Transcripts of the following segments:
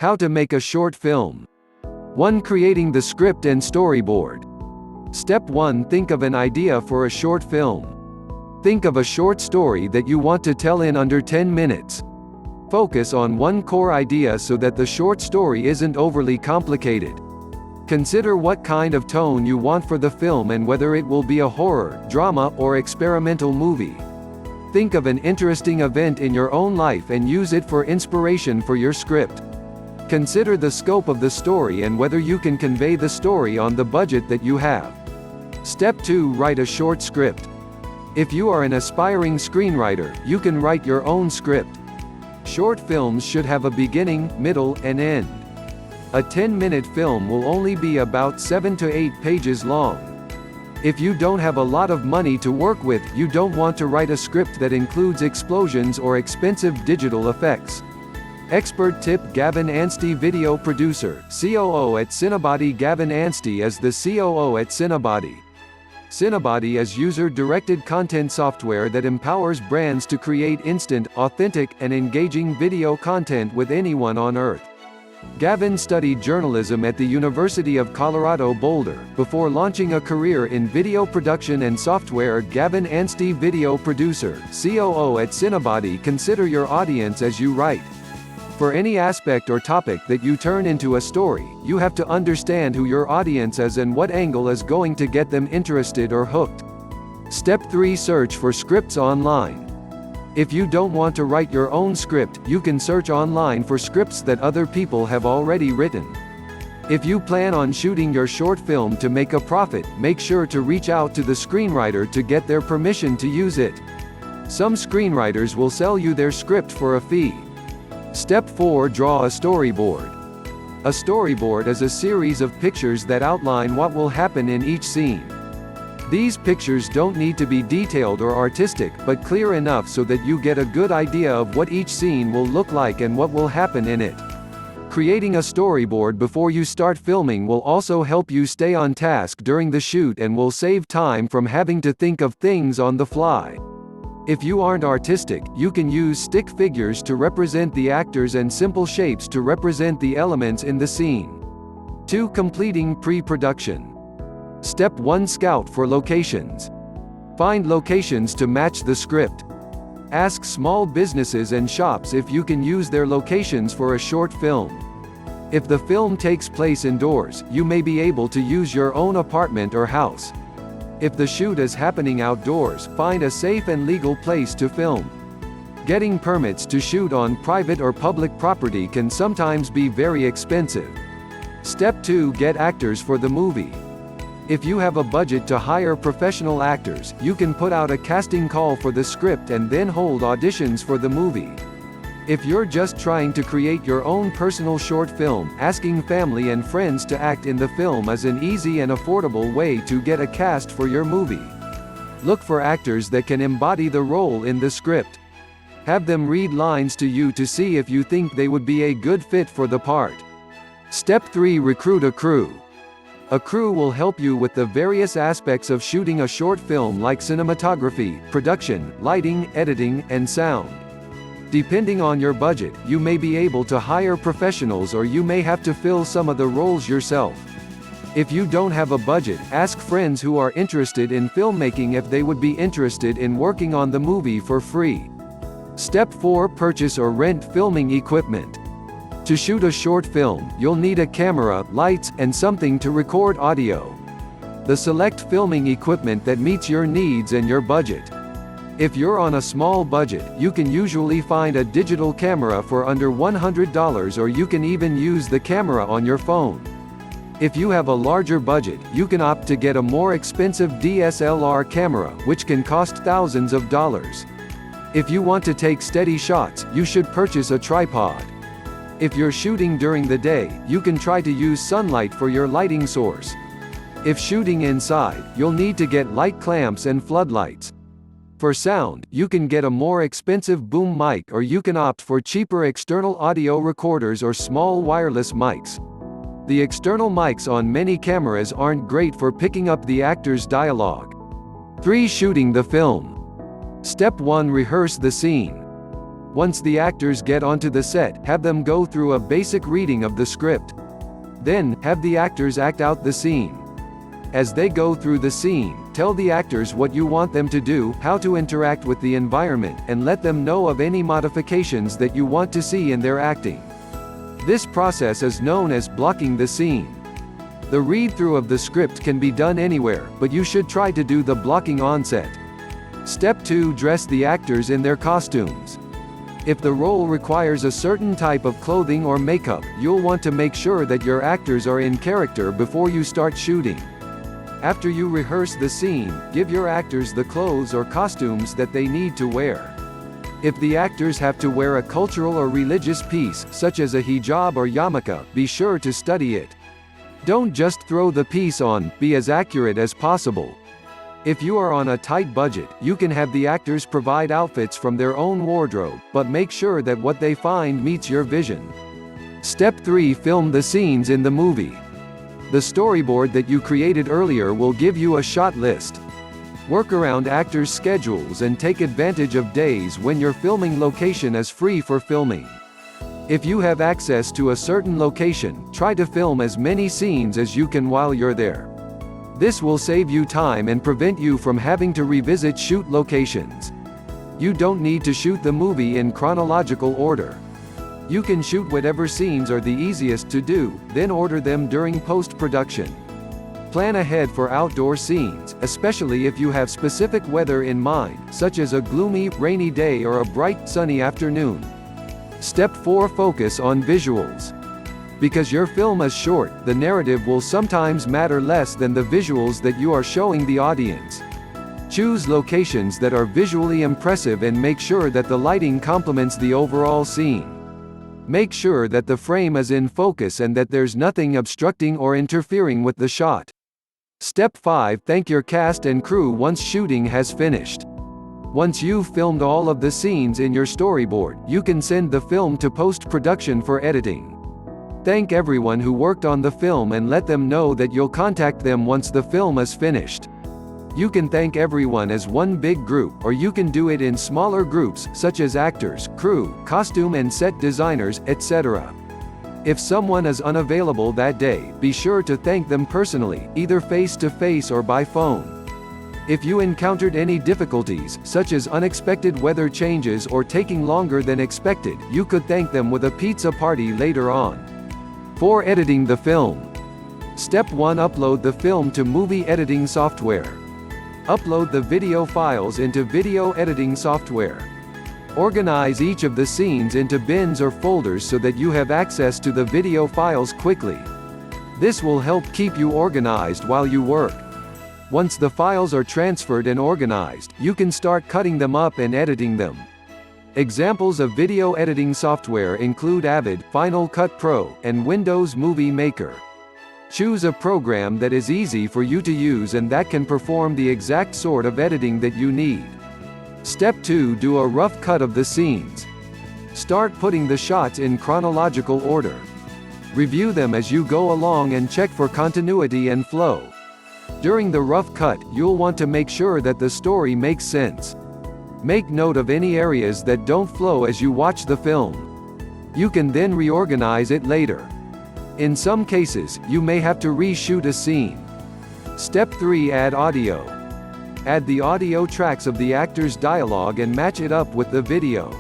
How to make a short film. 1. Creating the script and storyboard. Step 1. Think of an idea for a short film. Think of a short story that you want to tell in under 10 minutes. Focus on one core idea so that the short story isn't overly complicated. Consider what kind of tone you want for the film and whether it will be a horror, drama, or experimental movie. Think of an interesting event in your own life and use it for inspiration for your script. Consider the scope of the story and whether you can convey the story on the budget that you have. Step 2. Write a short script. If you are an aspiring screenwriter, you can write your own script. Short films should have a beginning, middle, and end. A 10-minute film will only be about 7 to 8 pages long. If you don't have a lot of money to work with, you don't want to write a script that includes explosions or expensive digital effects. Expert tip: Gavin Anstey, video producer, COO at Cinebody. Gavin Anstey is the COO at Cinebody. Cinebody is user-directed content software that empowers brands to create instant, authentic, and engaging video content with anyone on Earth. Gavin studied journalism at the University of Colorado Boulder, before launching a career in video production and software. Gavin Anstey, video producer, COO at Cinebody. Consider your audience as you write. For any aspect or topic that you turn into a story, you have to understand who your audience is and what angle is going to get them interested or hooked. Step 3. Search for scripts online. If you don't want to write your own script, you can search online for scripts that other people have already written. If you plan on shooting your short film to make a profit, make sure to reach out to the screenwriter to get their permission to use it. Some screenwriters will sell you their script for a fee. Step 4. Draw a storyboard. A storyboard is a series of pictures that outline what will happen in each scene. These pictures don't need to be detailed or artistic, but clear enough so that you get a good idea of what each scene will look like and what will happen in it. Creating a storyboard before you start filming will also help you stay on task during the shoot and will save time from having to think of things on the fly. If you aren't artistic, you can use stick figures to represent the actors and simple shapes to represent the elements in the scene. 2. Completing pre-production. Step 1. Scout for locations. Find locations to match the script. Ask small businesses and shops if you can use their locations for a short film. If the film takes place indoors, you may be able to use your own apartment or house. If the shoot is happening outdoors, find a safe and legal place to film. Getting permits to shoot on private or public property can sometimes be very expensive. Step 2. Get actors for the movie. If you have a budget to hire professional actors, you can put out a casting call for the script and then hold auditions for the movie. If you're just trying to create your own personal short film, asking family and friends to act in the film is an easy and affordable way to get a cast for your movie. Look for actors that can embody the role in the script. Have them read lines to you to see if you think they would be a good fit for the part. Step 3. Recruit a crew. A crew will help you with the various aspects of shooting a short film, like cinematography, production, lighting, editing, and sound. Depending on your budget, you may be able to hire professionals or you may have to fill some of the roles yourself. If you don't have a budget, ask friends who are interested in filmmaking if they would be interested in working on the movie for free. Step 4. Purchase or rent filming equipment. To shoot a short film, you'll need a camera, lights, and something to record audio. Select filming equipment that meets your needs and your budget. If you're on a small budget, you can usually find a digital camera for under $100, or you can even use the camera on your phone. If you have a larger budget, you can opt to get a more expensive DSLR camera, which can cost thousands of dollars. If you want to take steady shots, you should purchase a tripod. If you're shooting during the day, you can try to use sunlight for your lighting source. If shooting inside, you'll need to get light clamps and floodlights. For sound, you can get a more expensive boom mic, or you can opt for cheaper external audio recorders or small wireless mics. The external mics on many cameras aren't great for picking up the actor's dialogue. 3. Shooting the film. Step 1. Rehearse the scene. Once the actors get onto the set, have them go through a basic reading of the script. Then, have the actors act out the scene. As they go through the scene, tell the actors what you want them to do, how to interact with the environment, and let them know of any modifications that you want to see in their acting. This process is known as blocking the scene. The read-through of the script can be done anywhere, but you should try to do the blocking on set. Step 2. Dress the actors in their costumes. If the role requires a certain type of clothing or makeup, you'll want to make sure that your actors are in character before you start shooting. After you rehearse the scene, give your actors the clothes or costumes that they need to wear. If the actors have to wear a cultural or religious piece, such as a hijab or yarmulke, be sure to study it. Don't just throw the piece on, be as accurate as possible. If you are on a tight budget, you can have the actors provide outfits from their own wardrobe, but make sure that what they find meets your vision. Step 3. Film the scenes in the movie. The storyboard that you created earlier will give you a shot list. Work around actors' schedules and take advantage of days when your filming location is free for filming. If you have access to a certain location, try to film as many scenes as you can while you're there. This will save you time and prevent you from having to revisit shoot locations. You don't need to shoot the movie in chronological order. You can shoot whatever scenes are the easiest to do, then order them during post-production. Plan ahead for outdoor scenes, especially if you have specific weather in mind, such as a gloomy, rainy day or a bright, sunny afternoon. Step 4. Focus on visuals. Because your film is short, the narrative will sometimes matter less than the visuals that you are showing the audience. Choose locations that are visually impressive and make sure that the lighting complements the overall scene. Make sure that the frame is in focus and that there's nothing obstructing or interfering with the shot. Step 5. Thank your cast and crew once shooting has finished. Once you've filmed all of the scenes in your storyboard, you can send the film to post-production for editing. Thank everyone who worked on the film and let them know that you'll contact them once the film is finished. You can thank everyone as one big group, or you can do it in smaller groups, such as actors, crew, costume and set designers, etc. If someone is unavailable that day, be sure to thank them personally, either face-to-face or by phone. If you encountered any difficulties, such as unexpected weather changes or taking longer than expected, you could thank them with a pizza party later on. For editing the film. Step 1. Upload the film to movie editing software. Upload the video files into video editing software. Organize each of the scenes into bins or folders so that you have access to the video files quickly. This will help keep you organized while you work. Once the files are transferred and organized, you can start cutting them up and editing them. Examples of video editing software include Avid, Final Cut Pro, and Windows Movie Maker. Choose a program that is easy for you to use and that can perform the exact sort of editing that you need. Step 2. Do a rough cut of the scenes. Start putting the shots in chronological order. Review them as you go along and check for continuity and flow. During the rough cut, you'll want to make sure that the story makes sense. Make note of any areas that don't flow as you watch the film. You can then reorganize it later. In some cases, you may have to reshoot a scene. Step 3. Add audio. Add the audio tracks of the actor's dialogue and match it up with the video.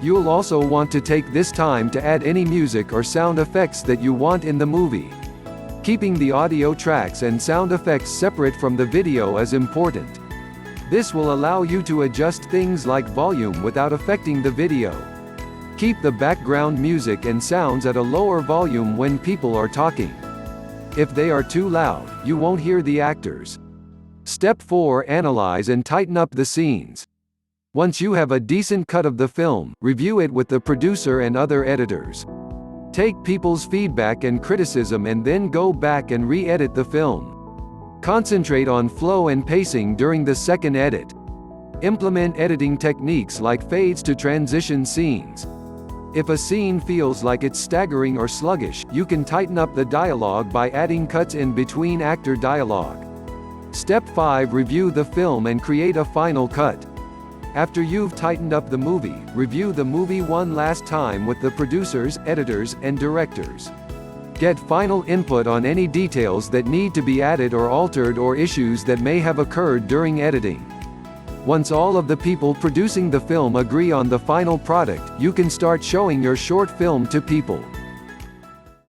You'll also want to take this time to add any music or sound effects that you want in the movie. Keeping the audio tracks and sound effects separate from the video is important. This will allow you to adjust things like volume without affecting the video. Keep the background music and sounds at a lower volume when people are talking. If they are too loud, you won't hear the actors. Step 4. Analyze and tighten up the scenes. Once you have a decent cut of the film, review it with the producer and other editors. Take people's feedback and criticism and then go back and re-edit the film. Concentrate on flow and pacing during the second edit. Implement editing techniques like fades to transition scenes. If a scene feels like it's staggering or sluggish, you can tighten up the dialogue by adding cuts in between actor dialogue. Step 5. Review the film and create a final cut. After you've tightened up the movie, review the movie one last time with the producers, editors, and directors. Get final input on any details that need to be added or altered or issues that may have occurred during editing. Once all of the people producing the film agree on the final product, you can start showing your short film to people.